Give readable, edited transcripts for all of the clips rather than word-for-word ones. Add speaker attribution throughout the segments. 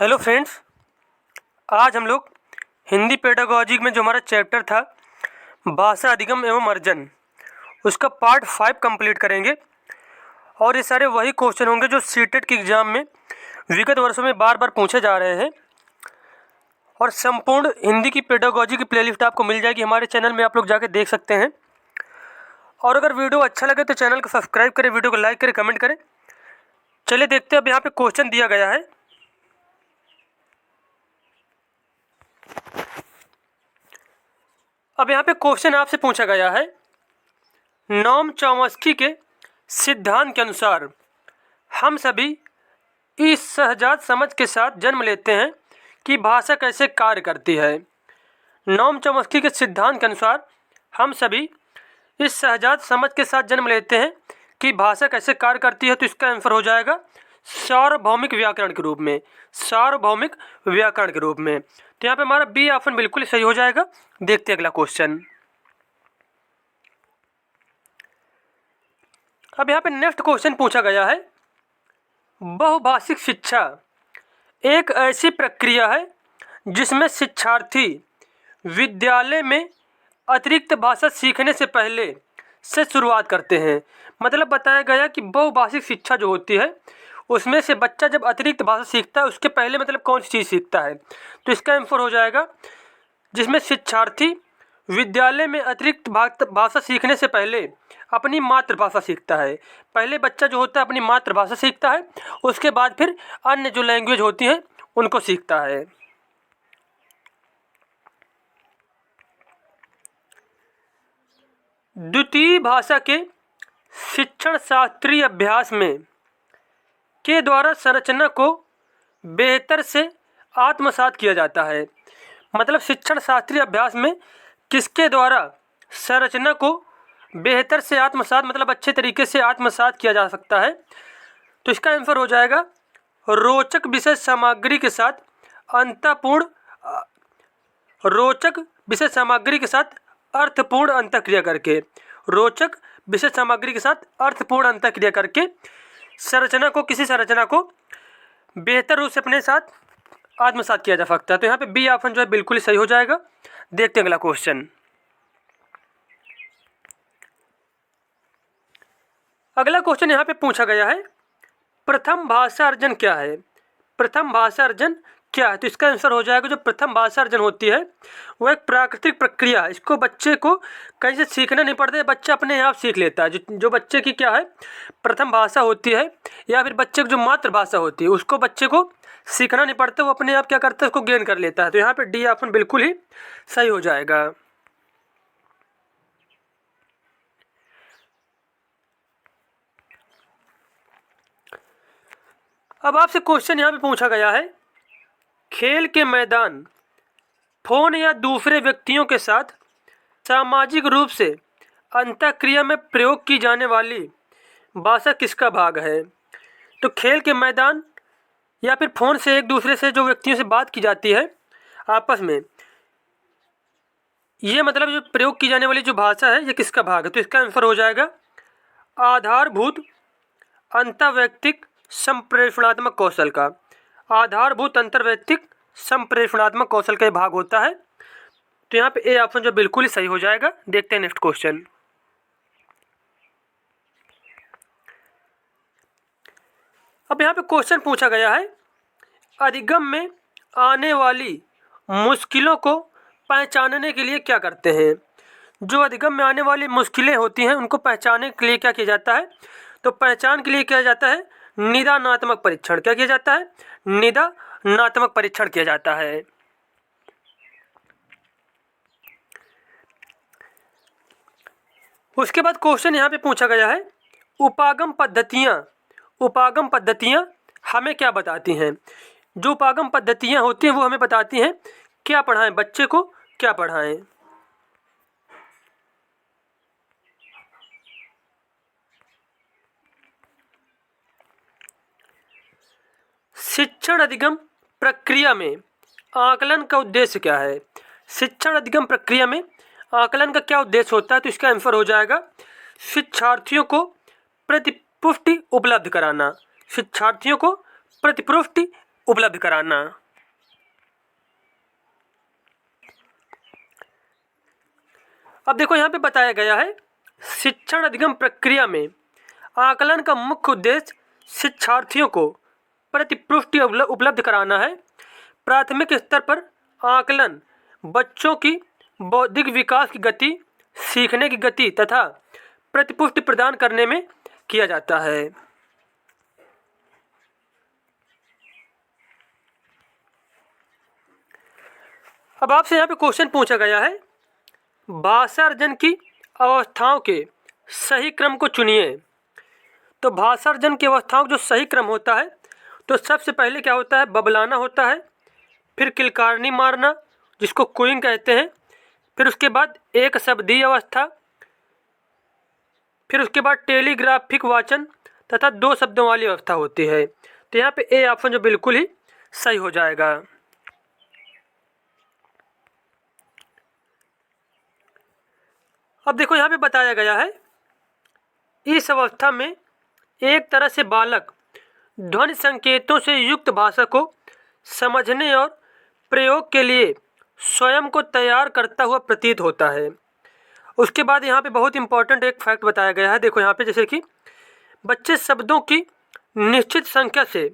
Speaker 1: Hello friends, आज हम लोग हिंदी पेडागॉजी में जो हमारा चैप्टर था भाषा अधिगम एवं अर्जन, उसका पार्ट 5 कंप्लीट करेंगे। और ये सारे वही क्वेश्चन होंगे जो सीटेट के एग्ज़ाम में विगत वर्षों में बार बार पूछे जा रहे हैं। और संपूर्ण हिंदी की पेडागॉजी की प्लेलिस्ट आपको मिल जाएगी हमारे चैनल में, आप लोग जाके देख सकते हैं। और अगर वीडियो अच्छा लगे तो चैनल को सब्सक्राइब करें, वीडियो को लाइक करें, कमेंट करें। चलिए देखते हैं। अब यहाँ पे क्वेश्चन दिया गया है। अब यहाँ पे क्वेश्चन आपसे पूछा गया है, नोम चॉम्स्की के सिद्धांत के अनुसार हम सभी इस सहजात समझ के साथ जन्म लेते हैं कि भाषा कैसे कार्य करती है। नोम चॉम्स्की के सिद्धांत के अनुसार हम सभी इस सहजात समझ के साथ जन्म लेते हैं कि भाषा कैसे कार्य करती है। तो इसका आंसर हो जाएगा सार्वभौमिक व्याकरण के रूप में, सार्वभौमिक व्याकरण के रूप में। तो यहाँ पे हमारा बी ऑप्शन बिल्कुल सही हो जाएगा। देखते हैं अगला क्वेश्चन। अब यहाँ पे नेक्स्ट क्वेश्चन पूछा गया है, बहुभाषिक शिक्षा एक ऐसी प्रक्रिया है जिसमें शिक्षार्थी विद्यालय में अतिरिक्त भाषा सीखने से पहले से शुरुआत करते हैं। मतलब बताया गया कि बहुभाषिक शिक्षा जो होती है उसमें से बच्चा जब अतिरिक्त भाषा सीखता है उसके पहले मतलब कौन सी चीज़ सीखता है। तो इसका आंसर हो जाएगा जिसमें शिक्षार्थी विद्यालय में अतिरिक्त भाषा सीखने से पहले अपनी मातृभाषा सीखता है। पहले बच्चा जो होता है अपनी मातृभाषा सीखता है, उसके बाद फिर अन्य जो लैंग्वेज होती हैं उनको सीखता है। द्वितीय भाषा के शिक्षण शास्त्रीय अभ्यास में के द्वारा संरचना को बेहतर से आत्मसात किया जाता है। मतलब शिक्षण शास्त्रीय अभ्यास में किसके द्वारा संरचना को बेहतर से आत्मसात मतलब अच्छे तरीके से आत्मसात किया जा सकता है। तो इसका आंसर हो जाएगा रोचक विषय सामग्री के साथ अंतपूर्ण, रोचक विषय सामग्री के साथ अर्थपूर्ण अंतःक्रिया करके, रोचक विषय सामग्री के साथ अर्थपूर्ण अंतःक्रिया करके संरचना को, किसी संरचना को बेहतर रूप से अपने साथ आत्मसात किया जा सकता है। तो यहाँ पे बी ऑप्शन जो है बिल्कुल सही हो जाएगा। देखते हैं अगला क्वेश्चन। अगला क्वेश्चन यहाँ पे पूछा गया है, प्रथम भाषा अर्जन क्या है। प्रथम भाषा अर्जन क्या है। तो इसका आंसर हो जाएगा जो प्रथम भाषा अर्जन होती है वो एक प्राकृतिक प्रक्रिया है। इसको बच्चे को कहीं से सीखना नहीं पड़ता है, बच्चा अपने आप सीख लेता है। जो बच्चे की क्या है प्रथम भाषा होती है या फिर बच्चे की जो मातृभाषा होती है उसको बच्चे को सीखना नहीं पड़ता, वो अपने आप क्या करता है उसको गेन कर लेता है। तो यहाँ पे डी ऑप्शन बिल्कुल ही सही हो जाएगा। अब आपसे क्वेश्चन यहाँ पे पूछा गया है, खेल के मैदान फोन या दूसरे व्यक्तियों के साथ सामाजिक रूप से अंतःक्रिया में प्रयोग की जाने वाली भाषा किसका भाग है। तो खेल के मैदान या फिर फोन से एक दूसरे से जो व्यक्तियों से बात की जाती है आपस में, ये मतलब जो प्रयोग की जाने वाली जो भाषा है ये किसका भाग है। तो इसका आंसर हो जाएगा आधारभूत अंतर्वैयक्तिक संप्रेषणात्मक कौशल का, आधारभूत अंतर्वैयक्तिक संप्रेषणात्मक कौशल का भाग होता है। तो यहाँ पे ए ऑप्शन जो बिल्कुल ही सही हो जाएगा। देखते हैं नेक्स्ट क्वेश्चन। अब यहाँ पे क्वेश्चन पूछा गया है, अधिगम में आने वाली मुश्किलों को पहचानने के लिए क्या करते हैं। जो अधिगम में आने वाली मुश्किलें होती हैं उनको पहचानने के लिए क्या किया जाता है। तो पहचान के लिए किया जाता है निदानात्मक परीक्षण। क्या किया जाता है, निदानात्मक परीक्षण किया जाता है। उसके बाद क्वेश्चन यहाँ पे पूछा गया है, उपागम पद्धतियाँ हमें क्या बताती हैं। जो उपागम पद्धतियाँ होती हैं वो हमें बताती हैं क्या पढ़ाएं, बच्चे को क्या पढ़ाएं। शिक्षण अधिगम प्रक्रिया में आकलन का उद्देश्य क्या है। शिक्षण अधिगम प्रक्रिया में आकलन का क्या उद्देश्य होता है। तो इसका आंसर हो जाएगा शिक्षार्थियों को प्रतिपुष्टि उपलब्ध कराना, शिक्षार्थियों को प्रतिपुष्टि उपलब्ध कराना। अब देखो यहाँ पे बताया गया है, शिक्षण अधिगम प्रक्रिया में आकलन का मुख्य उद्देश्य शिक्षार्थियों को प्रतिपुष्टि उपलब्ध कराना है। प्राथमिक स्तर पर आकलन बच्चों की बौद्धिक विकास की गति, सीखने की गति तथा प्रतिपुष्टि प्रदान करने में किया जाता है। अब आपसे यहाँ पे क्वेश्चन पूछा गया है, भाषा अर्जन की अवस्थाओं के सही क्रम को चुनिए। तो भाषा अर्जन की अवस्थाओं का जो सही क्रम होता है, तो सबसे पहले क्या होता है, बबलाना होता है, फिर किलकारनी मारना जिसको कूइंग कहते हैं, फिर उसके बाद एक शब्दीय अवस्था, फिर उसके बाद टेलीग्राफिक वाचन तथा दो शब्दों वाली अवस्था होती है। तो यहाँ पे ए ऑप्शन जो बिल्कुल ही सही हो जाएगा। अब देखो यहाँ पे बताया गया है, इस अवस्था में एक तरह से बालक ध्वनि संकेतों से युक्त भाषा को समझने और प्रयोग के लिए स्वयं को तैयार करता हुआ प्रतीत होता है। उसके बाद यहाँ पे बहुत इंपॉर्टेंट एक फैक्ट बताया गया है। देखो यहाँ पे जैसे कि बच्चे शब्दों की निश्चित संख्या से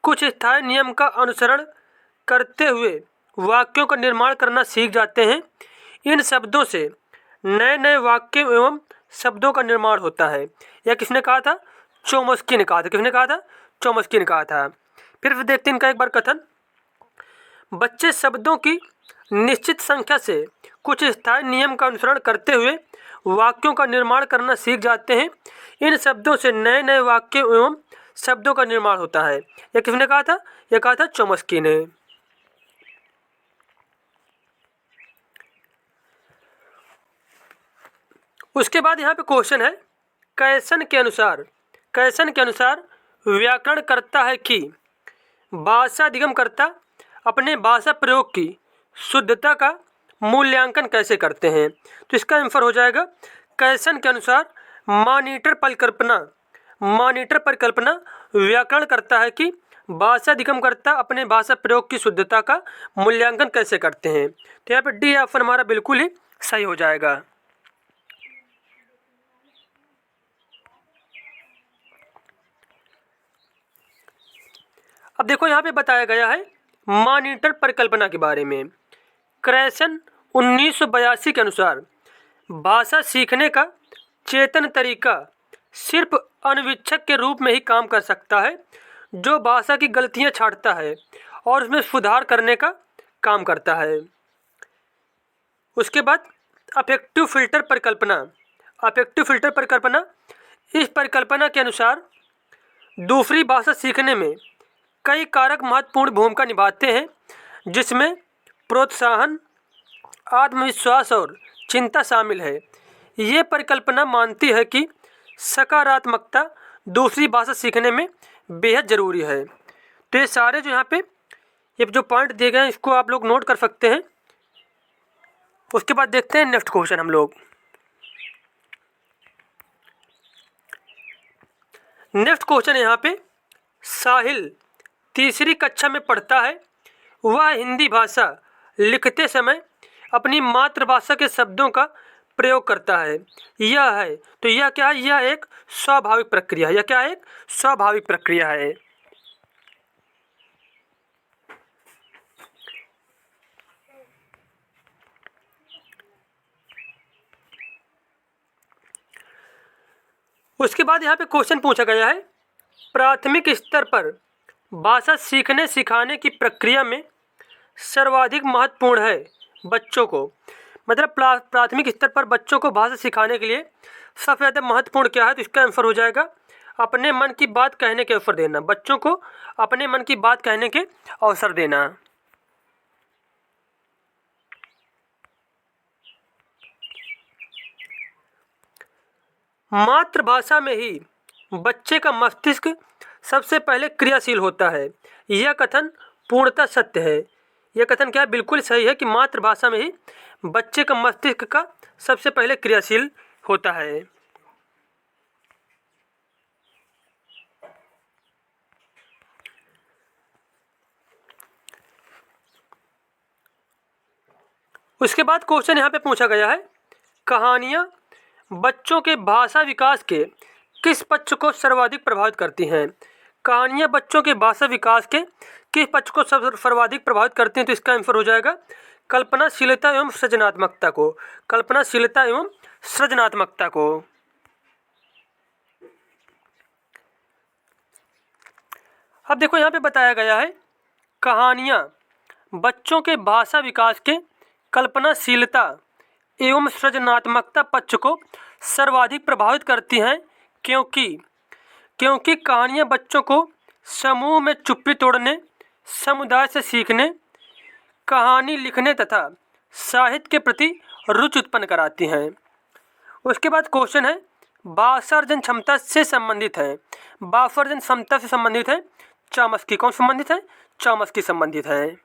Speaker 1: कुछ स्थायी नियम का अनुसरण करते हुए वाक्यों का निर्माण करना सीख जाते हैं। इन शब्दों से नए नए वाक्य एवं शब्दों का निर्माण होता है। यह किसने कहा था? चोम्स्की ने कहा था। किसने कहा था? चोम्स्की ने कहा था। फिर देखते हैं इनका एक बार कथन, बच्चे शब्दों की निश्चित संख्या से कुछ स्थायी नियम का अनुसरण करते हुए वाक्यों का निर्माण करना सीख जाते हैं। इन शब्दों से नए नए वाक्य एवं शब्दों का निर्माण होता है। यह किसने कहा था? यह कहा था चोम्स्की ने। उसके बाद यहाँ पे क्वेश्चन है, कैसन के अनुसार व्याकरण करता है कि भाषा अधिगमकर्ता अपने भाषा प्रयोग की शुद्धता का मूल्यांकन कैसे करते हैं। तो इसका आंसर हो जाएगा, कैसन के अनुसार मॉनिटर परिकल्पना व्याकरण करता है कि भाषा अधिगमकर्ता अपने भाषा प्रयोग की शुद्धता का मूल्यांकन कैसे करते हैं। तो यहाँ पे डी ऑप्शन हमारा बिल्कुल ही सही हो जाएगा। अब देखो यहाँ पे बताया गया है मॉनिटर परिकल्पना के बारे में। क्रैसन 1982 के अनुसार भाषा सीखने का चेतन तरीका सिर्फ अनुवीक्षक के रूप में ही काम कर सकता है, जो भाषा की गलतियाँ छांटता है और उसमें सुधार करने का काम करता है। उसके बाद अफेक्टिव फिल्टर परिकल्पना, इस परिकल्पना के अनुसार दूसरी भाषा सीखने में कई कारक महत्वपूर्ण भूमिका निभाते हैं, जिसमें प्रोत्साहन, आत्मविश्वास और चिंता शामिल है। ये परिकल्पना मानती है कि सकारात्मकता दूसरी भाषा सीखने में बेहद ज़रूरी है। तो ये सारे जो यहाँ पे ये जो पॉइंट दिए गए हैं इसको आप लोग नोट कर सकते हैं। उसके बाद देखते हैं नेक्स्ट क्वेश्चन हम लोग। नेक्स्ट क्वेश्चन यहाँ पे, साहिल तीसरी कक्षा में पढ़ता है। वह हिंदी भाषा लिखते समय अपनी मातृभाषा के शब्दों का प्रयोग करता है। यह है, तो यह क्या है? यह एक स्वाभाविक प्रक्रिया है। यह क्या है? एक स्वाभाविक प्रक्रिया है। उसके बाद यहाँ पे क्वेश्चन पूछा गया है, प्राथमिक स्तर पर भाषा सीखने सिखाने की प्रक्रिया में सर्वाधिक महत्वपूर्ण है बच्चों को, मतलब प्राथमिक स्तर पर बच्चों को भाषा सिखाने के लिए सबसे ज़्यादा महत्वपूर्ण क्या है? तो इसका आंसर हो जाएगा अपने मन की बात कहने के अवसर देना। बच्चों को अपने मन की बात कहने के अवसर देना। मातृभाषा में ही बच्चे का मस्तिष्क सबसे पहले क्रियाशील होता है। यह कथन पूर्णतः सत्य है। यह कथन क्या है? बिल्कुल सही है कि मातृभाषा में ही बच्चे का मस्तिष्क का सबसे पहले क्रियाशील होता है। उसके बाद क्वेश्चन यहाँ पे पूछा गया है, कहानियाँ बच्चों के भाषा विकास के किस पक्ष को सर्वाधिक प्रभावित करती हैं? कहानियाँ बच्चों के भाषा विकास के किस पक्ष को सर्वाधिक प्रभावित करती हैं? तो इसका आंसर हो जाएगा कल्पनाशीलता एवं सृजनात्मकता को। कल्पनाशीलता एवं सृजनात्मकता को। अब देखो यहाँ पे बताया गया है, कहानियाँ बच्चों के भाषा विकास के कल्पनाशीलता एवं सृजनात्मकता पक्ष को सर्वाधिक प्रभावित करती हैं, क्योंकि कहानियाँ बच्चों को समूह में चुप्पी तोड़ने, समुदाय से सीखने, कहानी लिखने तथा साहित्य के प्रति रुचि उत्पन्न कराती हैं। उसके बाद क्वेश्चन है, भाषार्जन क्षमता से संबंधित है। भाषार्जन क्षमता से संबंधित है चॉम्स्की। कौन संबंधित है? चॉम्स्की संबंधित है।